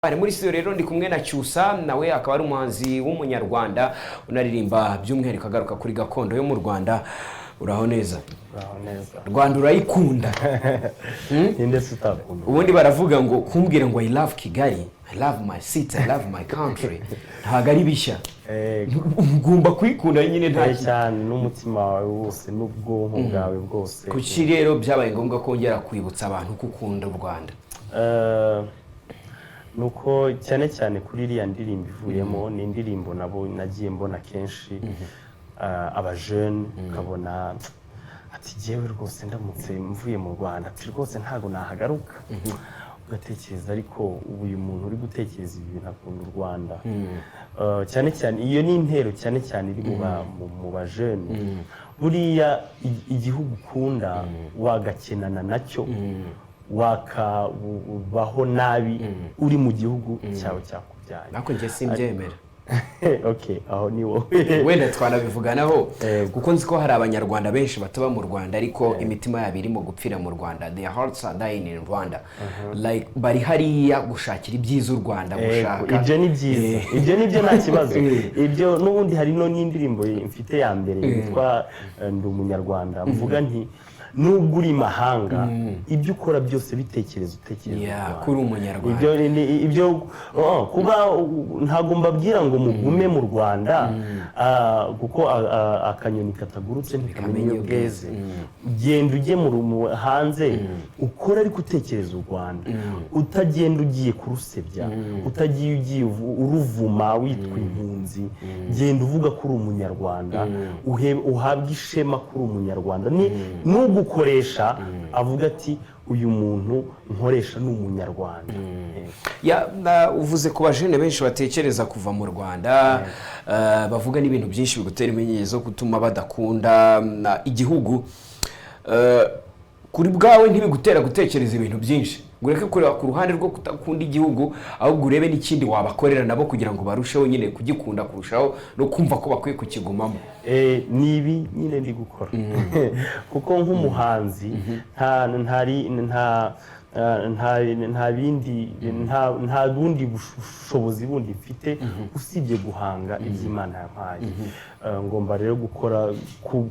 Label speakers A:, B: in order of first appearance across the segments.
A: Ari muri studio rero ndi kumwe na Cyusa nawe akaba ari umuhanzi w'umunyarwanda unaririmba by'umwihariko agaruka kuri gakondo yo mu Rwanda. Uraho neza?
B: Uraho neza.
A: Rwanda urayikunda?
B: Ninde sutakunda?
A: Ubundi baravuga ngo kumbwira ngo I love Kigali, I love my city, I love my country. Ntago ari bishya. Ugomba kwikunda nyine nta
B: cyane n'umutima wawe wose n'ubwonko bwawe bwose.
A: Kuki rero byabaye ngombwa kongera kwibutsa abantu gukunda u Rwanda?
B: Nuko cyane kuri iriya ndirimbo ivuyemo ni indirimbo nabo nagiye mbona kenshi abajene ukabona ati jewe rwose ndamutse mvuye mu Rwanda ati rwose ntago nahagaruka ugatekereza ariko uyu muntu uri gutekereza ibintu akunda u Rwanda cyane iyo ni intero cyane iri mu bajene buriya igihugu ukunda wagakenana nacyo wakabaho nabi uri mu gihugu cyawe cyakubyaye.
A: Nako nje simbyemera.
B: Okay, aho ni wowe.
A: Wenda twanabivuganaho kuko nzi ko hari abanyarwanda benshi batuba mu Rwanda ariko imitima yabo irimo gupfira mu Rwanda. Their hearts are dying in Rwanda. Like bari hariya gushakira ibyiza u Rwanda gushaka.
B: Ibyo ni byiza. Ibyo nibyo nta kibazo. Ibyo n'ubundi hari no n'indirimbo mfite ya mbere yitwa ndi umunyarwanda mvuga nti nubwo uri mahanga ibyo ukora byose bitekereza
A: kuri umunyarwanda
B: ibyo kuba ntago mbabwira ngo mugume mu Rwanda kuko akanyoni katagurutse ntikamenya ubweze genda ujye mu hanze ukora ariko utekereza u Rwanda utagenda ugiye kurusebya ugiye uruvuma witwa impunzi genda uvuga kuri umunyarwanda uhabwe ishema kuri umunyarwanda nubwo ukoresha avuga ati uyu muntu nkoresha n'umunyarwanda.
A: Uvuze ku bajene benshi batekereza kuva mu Rwanda bavuga n'ibintu byinshi bigutera imenyezo gutuma badakunda igihugu kuri bwawe ntibigutera gutekereza ibintu byinshi gureke kureba ku ruhande rwo kutakunda igihugu ahubwo urebe n'ikindi wabakorera nabo kugira ngo barusheho nyine kugikunda kurushaho no kumva ko bakwiye kukigumamo.
B: Nibi nyine ndi gukora kuko nk'umuhanzi nta bundi bushobozi bundi mfite usibye guhanga iby'Imana yampaye. Ngomba rero gukora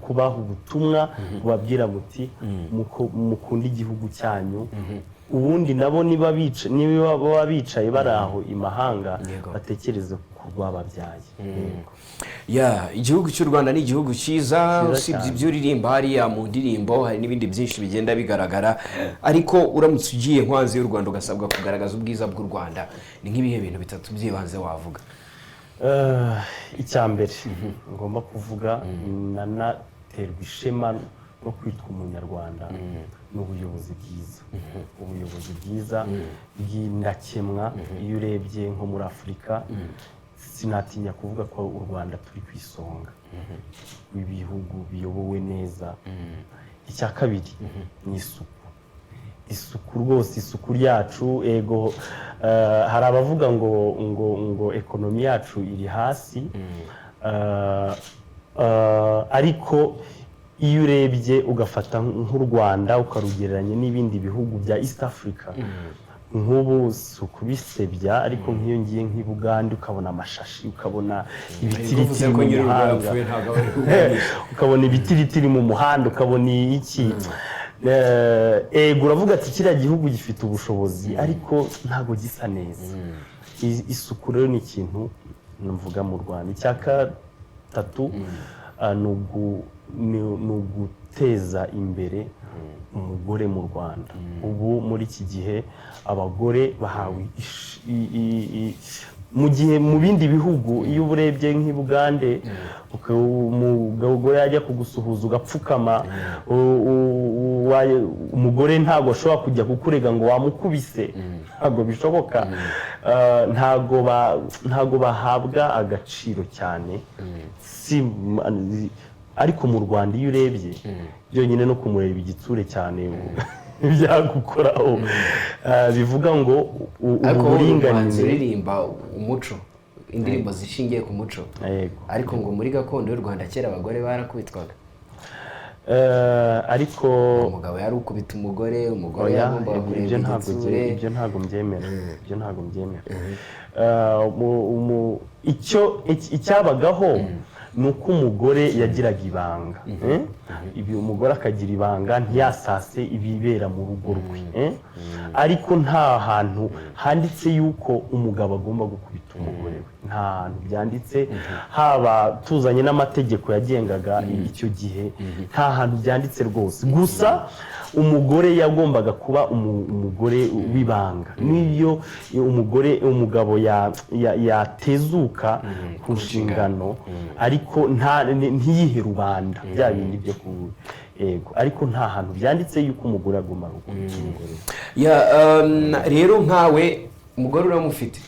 B: kubaha ubutumwa kubabwira muti mukunda igihugu cyanyu ubundi nabo niba bicaye bari aho imahanga batekereze kurwababyaye.
A: Igihugu cy'u Rwanda ni igihugu cyiza usibye ibyo uririmba hariya mu ndirimbo hari n'ibindi byinshi bigenda bigaragara ariko uramutse ugiye nkwanze y'u Rwanda ugasabwa kugaragaza ubwiza bw'u Rwanda ni nk'ibihe bintu bitatu byibanze wavuga?
B: Icyambere ngomba kuvuga nanaterwa ishema no kwitwa umunyarwanda n'ubuyobozi bwiza. Ubuyobozi bwiza bw'indakemwa iyo urebye nko muri Afurika sinatinya kuvuga ko u Rwanda turi ku isonga w'ibihugu biyobowe neza. Icya kabiri ni isuku rwose isuku ryacu ego hari abavuga ngo ekonomi yacu iri hasi ariko iyo urebye ugafata nk'u Rwanda ukarugereranya n'ibindi bihugu bya East Africa nk'ubu kubisebya ariko nk'iyo ngiye nk'Ibuganda ukabona amashashi ukabona ibitiritiri mu muhanda ukabona ibitiritiri mu muhanda ukabona iki uravuga ati kiriya gihugu gifite ubushobozi ariko ntago gisa neza. Isuku rero ni ikintu mvuga mu Rwanda. Icya gatatu ni uguteza imbere umugore mu Rwanda. Ubu muri iki gihe abagore bahawe mu gihe mu bindi bihugu iyo uburebye nk'Ibugande umugore yajya kugusuhuza ugapfukama umugore ntago ashobora kujya kukurega ngo wamukubise ntago bishoboka. Ntago bahabwa agaciro cyane ariko mu Rwanda iyo urebye byonyine no kumureba igitsure cyane byagukoraho bivuga ngo
A: uburinganire uririmba umuco indirimbo zishingiye ku muco ariko ngo muri gakondo y'u Rwanda kera abagore barakubitwaga.
B: ariko
A: umugabo yari ukubita umugore yagombaga kureba igitsure.
B: ibyo ntabwo mbyemera icyabagaho ni uko umugore yagiraga ibanga, umugore akagira ibanga ntiyasase ibibera mu rugo rwe, ariko nta hantu handitse yuko umugabo agomba gukubita umugore we, nta hantu byanditse, haba tuzanye n'amategeko yagengaga icyo gihe, nta hantu byanditse rwose. Gusa umugore yagombaga kuba umugore w'ibanga, n'iyo umugabo yatezuka ku nshingano ariko ntiyihe rubanda bya bindi byo yego, ariko nta hantu byanditse yuko umugore agomba gukubita umugore.
A: Rero nkawe umugore uramufite?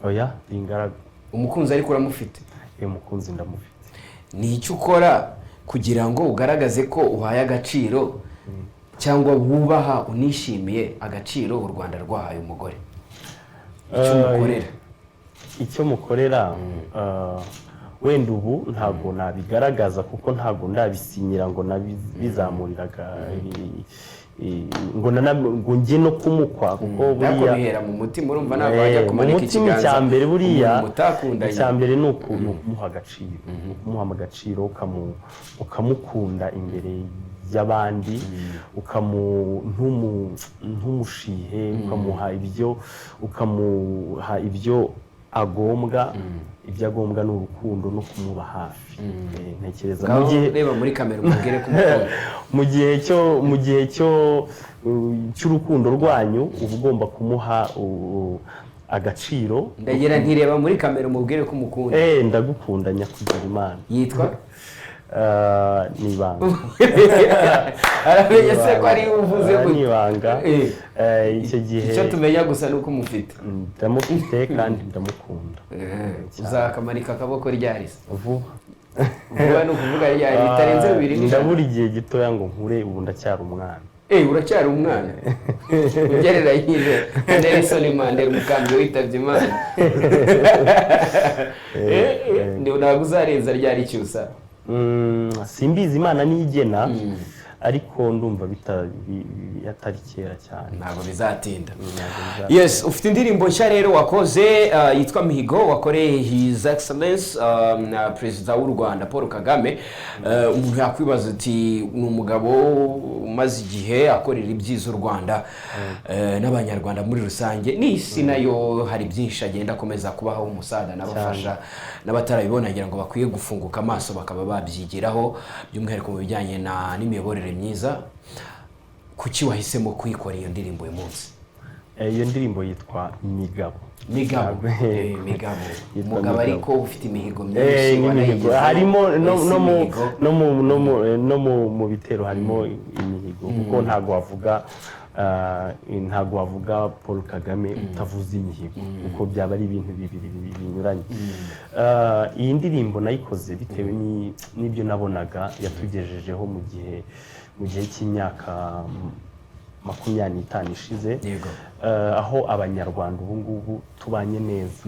B: Oya, ingaragu.
A: Umukunzi ariko uramufite?
B: Umukunzi ndamufite.
A: Ni icyo ukora kugira ngo ugaragaze ko uhaye agaciro cyangwa wubaha unishimiye agaciro u Rwanda rwahaye umugore?
B: Icyo mukorera wenda ubu ntabwo nabigaragaza kuko ntabwo ndabisinyira ngo nabizamuriraga ngo njye no kumukwa, kuko
A: buriya mu mutima urumva ntabwo wajya kumanika ikiganza.
B: Icyambere buriya icyambere ni ukumuha agaciro, ukumuha agaciro, ukamukunda imbere y'abandi, ntumushihe, ukamuha ibyo agombwa. Ibyo agombwa ni urukundo no kumuba hafi. Ntekereza
A: mu gihe reba muri kamera umubwire ko umukunda.
B: mu gihe cy'urukundo rwanyu uba ugomba kumuha agaciro.
A: Ndagira ntireba muri kamera umubwire ko umukunda.
B: Ndagukunda nyakugira Imana.
A: Yitwa
B: ni ibanga.
A: Aramenye se ko ari uvuze gute?
B: Ni ibanga. Icyo gihe
A: icyo tumenya gusa nuko umufite.
B: Ndamufite kandi ndamukunda.
A: Uzakamanika akaboko ryari se?
B: Vuba
A: ni ukuvuga ryari bitarenze 2
B: ndabura igihe gitoya ngo nkure, ubu ndacyari umwana.
A: Uracyari umwana ugereranyije Nelson Mandela umukambwe witabye Imana. Ntabwo uzarenza ryari cyusa?
B: Simbizi, Imana niyigena, ariko ndumva atari kera cyane,
A: ntabwo bizatinda. Yes, ufite indirimbo nshya rero wakoze yitwa Mihigo, wakoreye His Excellence Perezida w'u Rwanda Paul Kagame. Umuntu yakwibaza ati ni umugabo umaze igihe akorera ibyiza u Rwanda n'abanyarwanda muri rusange, n'isi nayo hari byinshi agenda akomeza kubaho umusada n'abafasha n'abatarabibona, ngira ngo bakwiye gufunguka amaso bakaba babyigiraho, by'umwihariko mu bijyanye n'imiyoborere myiza. Kuki wahisemo kuyikora iyo ndirimbo uyu munsi?
B: Iyo ndirimbo yitwa Migabo.
A: Umugabo ariko ufite imihigo myinshi,
B: harimo no mu bitero harimo imihigo, kuko ntabwo wavuga Paul Kagame utavuze imihigo, kuko byaba ari ibintu bibiri binyuranye. Iyi ndirimbo nayikoze bitewe n'ibyo nabonaga yatugejejeho mu gihe cy'imyaka 25 ishize, aho abanyarwanda ubu ngubu tubanye neza.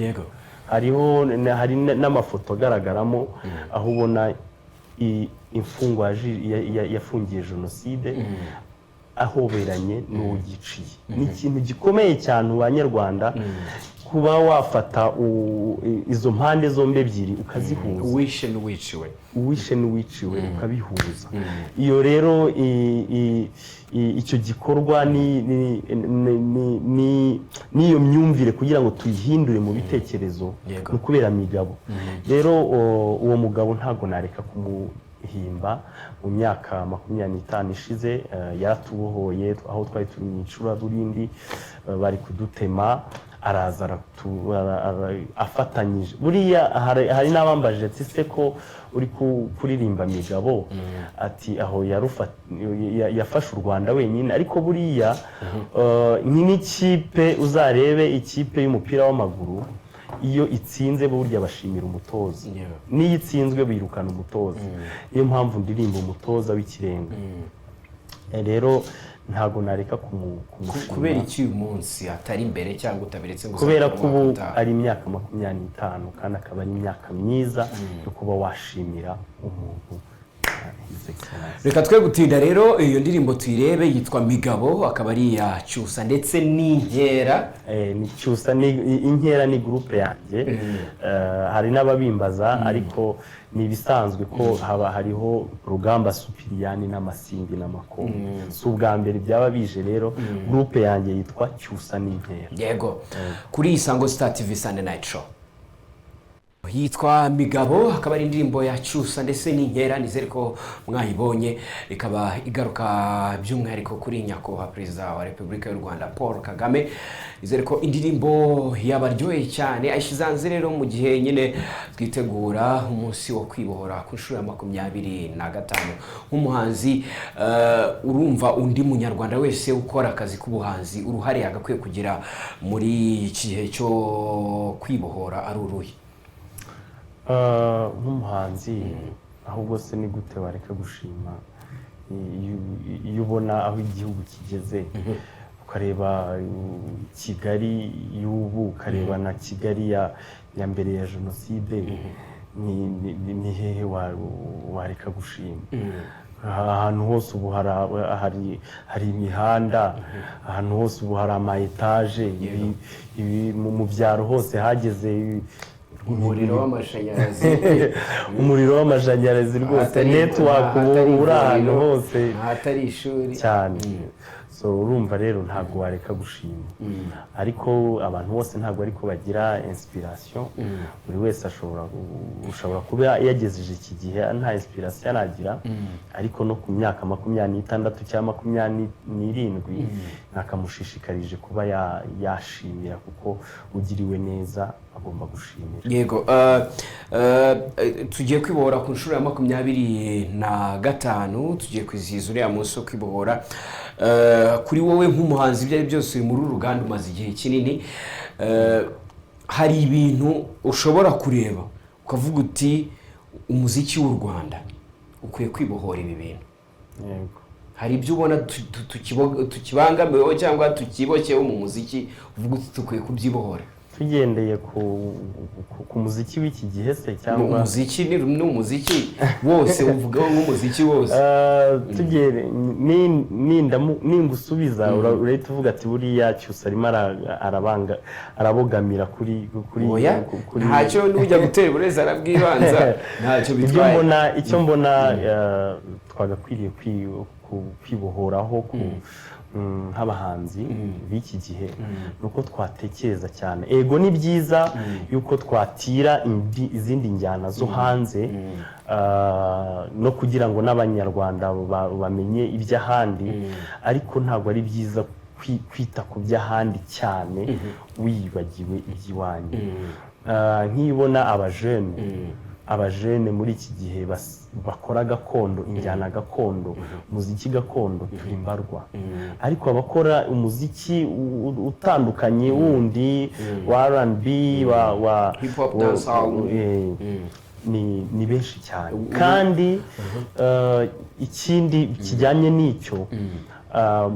B: Hari n'amafoto agaragaramo aho ubona imfungwa yafungiye jenoside ahoberanye n'uwugiciye. Ni ikintu gikomeye cyane mu banyarwanda kuba wafata izo mpande zombi ebyiri ukazihuza, uwishe n'uwiciwe ukabihuza. Iyo rero icyo gikorwa n'iyo myumvire kugira ngo tuyihindure mu bitekerezo ni ukubera Migabo. Rero uwo mugabo ntabwo nareka kumuhimba. Mu myaka 25 ishize yaratubohoye, aho twari turi mu icuraburindi bari kudutema, araza afatanyije. Buriya hari n'abambajije ati se ko uri kuririmba Migabo, ati aho yafashe u Rwanda wenyine, ariko buriya n'ikipe uzarebe ikipe y'umupira w'amaguru, iyo itsinze burya bashimira umutoza, n'iyo itsinzwe birukana umutoza. Niyo mpamvu ndirimba umutoza w'ikirenga. Rero ntago nareka kumushima.
A: Kubera iki uyu munsi atari imbere cyangwa utabiretse ngo?
B: Kubera ko ubu ari imyaka 25 kandi akaba ari imyaka myiza yo kuba washimira umuntu.
A: reka twe gutinda rero iyo ndirimbo tuyirebe yitwa Migabo akaba ari iya Cyusa ndetse n'Inkera
B: ni Cyusa ni Inkera ni groupe yanjye hari n'ababimbaza ariko ni bisanzwe ko hariho Rugamba Supiriyani n'Amasimbi n'Amakombe si ubwa mbere byaba bije rero groupe yanjye yitwa Cyusa n'Inkera
A: yego kuri Isango Star TV Sunday Night Show yitwa Migabo akaba ari indirimbo ya Cyusa ndetse n'Inkera nizere ko mwayibonye ikaba igaruka by'umwihariko kuri nyakubahwa perezida wa Repubulika y'u Rwanda Paul Kagame nizere ko indirimbo yabaryoheye cyane ayishizanze rero mu gihe nyine twitegura umunsi wo kwibohora ku nshuro ya 25 nk'umuhanzi urumva undi munyarwanda wese ukora akazi k'ubuhanzi uruhare yagakwiye kugira muri iki gihe cyo kwibohora ari uruhe
B: nk'umuhanzi ahubwo se ni gute wareka gushima iyo ubona aho igihugu kigeze ukareba Kigali y'ubu ukareba na Kigali ya mbere ya jenoside ni hehe wareka gushima ahantu hose ubu hari imihanda ahantu hose ubu hari ama etage mu byaro hose hageze umuriro w'amashanyarazi rwose network uri ahantu hose
A: hatari ishuri
B: cyane so urumva rero ntabwo wareka gushima ariko abantu bose ntabwo ariko bagira inspiration buri wese ushobora kuba yagejeje iki gihe nta inspiration anagira ariko no ku myaka 26 cyangwa 27 nakamushishikarije kuba yashimira kuko ugiriwe neza agomba gushimira
A: yego tugiye kwibohora ku nshuro ya 25 tugiye kwizihiza uriya munsi wo kwibohora kuri wowe nk'umuhanzi byari byose uri muri uruganda umaze igihe kinini hari ibintu ushobora kureba ukavuga uti umuziki w'u Rwanda ukwiye kwibohora ibi bintu
B: yego
A: hari ibyo ubona tukibangamiweho cyangwa tukibokeho mu muziki uvuga uti tukwiye kubyibohora
B: tugendeye ku muziki w'iki gihe se cyangwa
A: umuziki ni umuziki wose uvugaho nk'umuziki wose
B: tugere ningusubiza urahita uvuga ati buriya Cyusa arimo arabogamira kuri
A: ntacyo n'ujya gutera uburezi arabwibanza ntacyo bitwaye
B: icyo mbona twagakwiriye kwibohoraho nk'abahanzi b'iki gihe nuko twatekereza cyane ego ni byiza yuko twatira izindi njyana zo hanze no kugira ngo n'abanyarwanda bamenye iby'ahandi ariko ntabwo ari byiza kwita ku by'ahandi cyane wibagiwe iby'iwanyu nk'ibona abajene muri iki gihe bakora gakondo injyana gakondo muziki gakondo turi mbarwa ariko abakora umuziki utandukanye wundi wa R&B wa
A: hip hop dancehall
B: ni benshi cyane kandi ikindi kijyanye n'icyo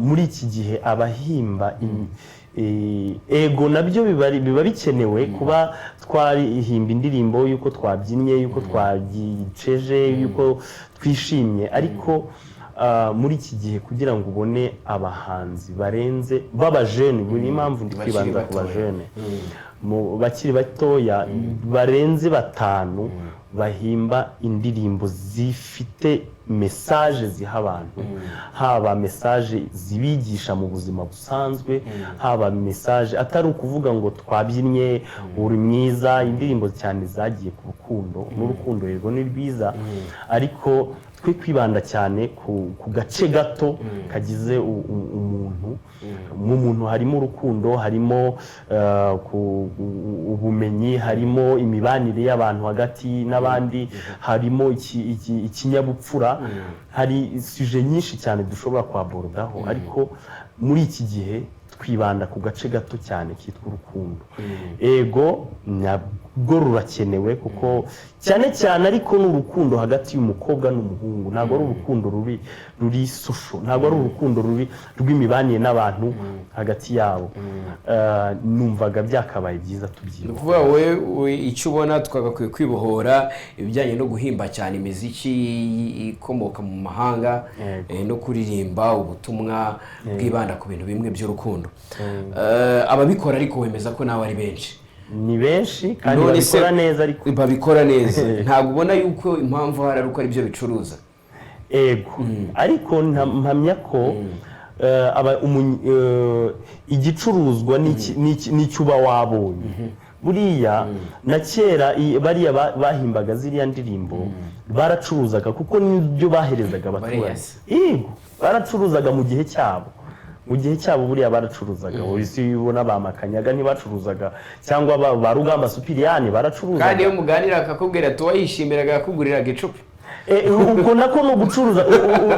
B: muri iki gihe abahimba ego nabyo biba bikenewe kuba twahimba indirimbo yuko twabyinnye yuko twagiceje yuko twishimye ariko muri iki gihe kugira ngo ubone abahanzi barenze b'abajene buri impamvu ndi kwibanza ku bajene bakiri batoya barenze 5 bahimba indirimbo zifite message ziha abantu haba message zibigisha mu buzima busanzwe haba message atari ukuvuga ngo twabyinnye uri mwiza indirimbo cyane zagiye ku rukundo n'urukundo rero ni rwiza ariko twe kwibanda cyane ku gace gato kagize umuntu mu muntu harimo urukundo harimo ubumenyi harimo imibanire y'abantu hagati n'abandi harimo ikinyabupfura hari suje nyinshi cyane dushobora kwaborodaho ariko muri iki gihe twibanda ku gace gato cyane kitwa urukundo ego rwo rurakenewe kuko cyane cyane ariko n'urukundo hagati y'umukobwa n'umuhungu ntabwo ari urukundo ruri social ntabwo ari urukundo rw'imibanire n'abantu hagati yabo numvaga byakabaye byiza tubyibuka
A: kuvuga wowe icyo ubona twagakwiye kwibohora ibijyanye no guhimba cyane imiziki ikomoka mu mahanga no kuririmba ubutumwa bwibanda ku bintu bimwe by'urukundo ababikora ariko wemeza ko nawe ari benshi
B: ni benshi kandi babikora neza ariko
A: babikora neza ntabwo ubona yuko impamvu hari uko ari byo bicuruza
B: ego ariko mpamya ko igicuruzwa n'icyo uba wabonye buriya na kera bariya bahimbaga ziriya ndirimbo baracuruzaga kuko nibyo baherezaga abaturage yego baracuruzaga mu gihe cyabo buriya baracuruzaga isi ubona bamakanyaga ntibacuruzaga cyangwa ba Rugamba Supiriyani baracuruzaga
A: kandi iyo muganira akakubwira tuwayishimiraga akuguriraga icupa
B: uko nako no gucuruza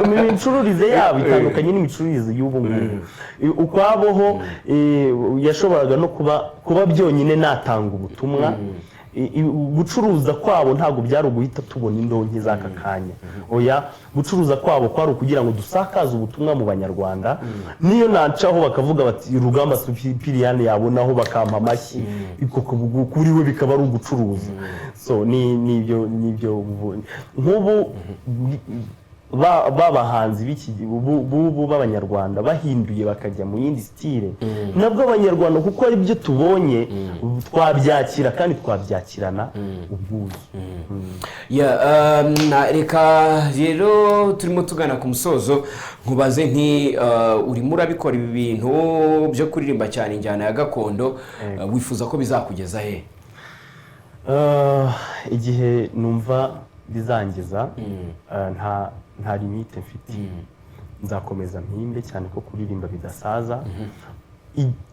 B: imicururize yabo itandukanye n'imicururize y'ubu ngubu ukwaboho yashoboraga no kuba byonyine natanga ubutumwa gucuruza kwabo ntabwo byari uguhita tubona indonke z'aka kanya oya gucuruza kwabo kwari ukugira ngo dusakaze ubutumwa mu banyarwanda niyo nacaho bakavuga bati Rugamba Supiriyani yabonaho bakampa amashyi kuri we bikaba ari ugucuruza so nibyo nk'ubu babahanzi bubu b'abanyarwanda bahinduye bakajya mu yindi style nabwo abanyarwanda kuko ari byo tubonye twabyakira kandi twabyakirana ubwuzu
A: reka rero turimo tugana ku musozo nkubaze urimo urabikora ibi bintu byo kuririmba cyane injyana ya gakondo wifuza ko bizakugeza he
B: igihe numva bizangeza nta limite mfite nzakomeza mpimbe cyane ko kuririmba bidasaza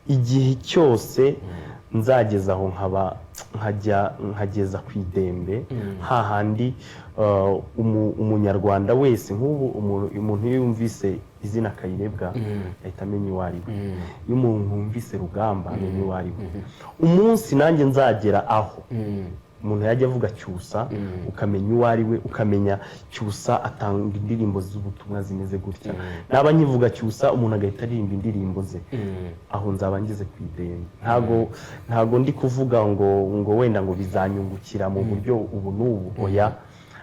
B: igihe cyose nzageza aho nkageza ku idembe hahandi umunyarwanda wese nk'ubu umuntu iyo yumvise izina Kayirebwa ahita amenya uwo ari we iyo umuntu yumvise Rugamba amenya uwo ari we umunsi nanjye nzagera aho umuntu yajya avuga Cyusa ukamenya uwo ari we ukamenya Cyusa atanga indirimbo z'ubutumwa zimeze gutya naba nkivuga Cyusa umuntu agahita aririmba indirimbo ze aho nzaba ngeze ku idembe ntago ndi kuvuga ngo wenda ngo bizanyungukira mu buryo ubu n'ubu oya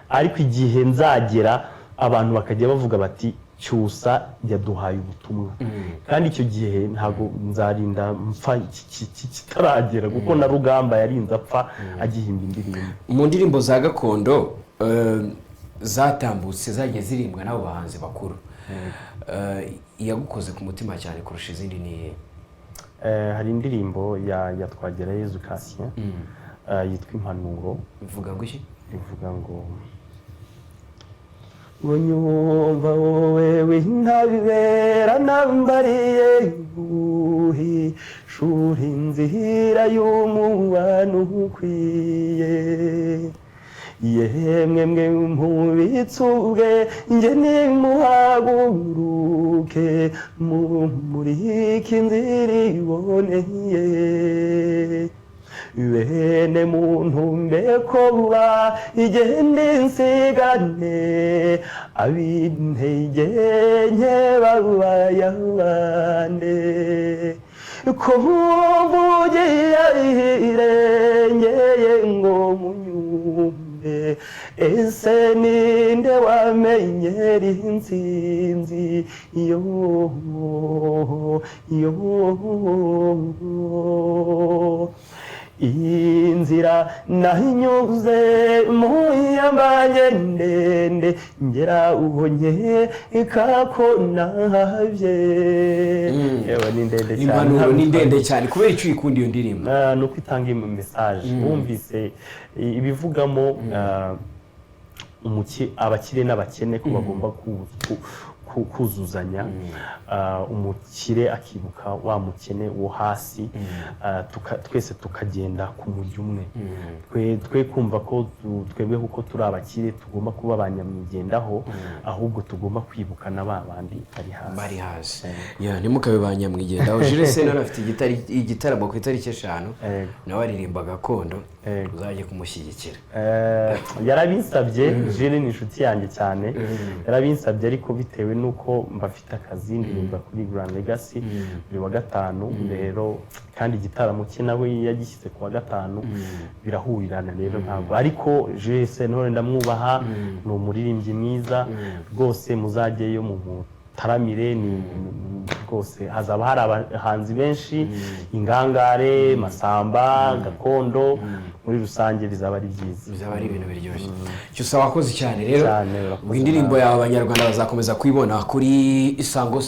B: ariko igihe nzagera abantu bakajya bavuga bati Cyusa yaduhaye ubutumwa kandi icyo gihe ntago nzarinda mpfa kitaragera kuko na Rugamba yarinze apfa agihimba indirimbo
A: mu ndirimbo za gakondo zatambutse zagiye zirimbwa n'abo bahanzi bakuru iyagukoze ku mutima cyane kurusha izindi niye
B: hari indirimbo ya Twagirayezu Cassien yitwa Impanuro
A: ivuga ngo iki
B: ivuga ngo nyumva wowe w'intabera nambariye shuri inzira y'umubano ukwiye yemwe mwe mubitsubwe nge nimuhaguruke mumurike inzira iboneye bene muntu mbekobwa igende nsigane abintege nke babayabande ko mvugiye irengeye ngo munyumve ese ninde wamenyera intsinzi yo inzira nahinyuze muyambanye ndende ngera ubonye kako nabye
A: impanuro ni ndende cyane kubera icyo uyikunda iyo ndirimbo
B: nuko itanga message wumvise ibivugamo abakire n'abakene ko bagomba kuzuzanya, umukire akibuka wa mukene wo hasi, twese tukagenda ku mujyi umwe. Twe kumva ko twebwe kuko turi abakire tugomba kuba abanyamwigendaho, ahubwo tugomba kwibuka na ba bandi bari hasi.
A: Ntimukabe ba nyamwigendaho. Jules Sentore afite igitaramo ku itariki 5 nawe aririmba gakondo, uzajye kumushyigikira.
B: Yarabinsabye, Jules ni inshuti yanjye cyane, yarabinsabye ariko bitewe nuko mbafite akazi ndirimba kuri Grand Legacy buri wa gatanu, rero kandi igitaramo cye nawe yagishyize ku wa gatanu, birahurirana rero ntabwo. Ariko Jules Sentore ndamwubaha, ni umuririmbyi mwiza rwose, muzajyeyo mu taramire, ni rwose hazaba hari abahanzi benshi, Ingangare, Masamba, Gakondo, muri rusange bizaba ari byiza,
A: bizaba ari ibintu biryoshye. Cyusa wakoze cyane rero, indirimbo yawe abanyarwanda bazakomeza kuyibona kuri Isango.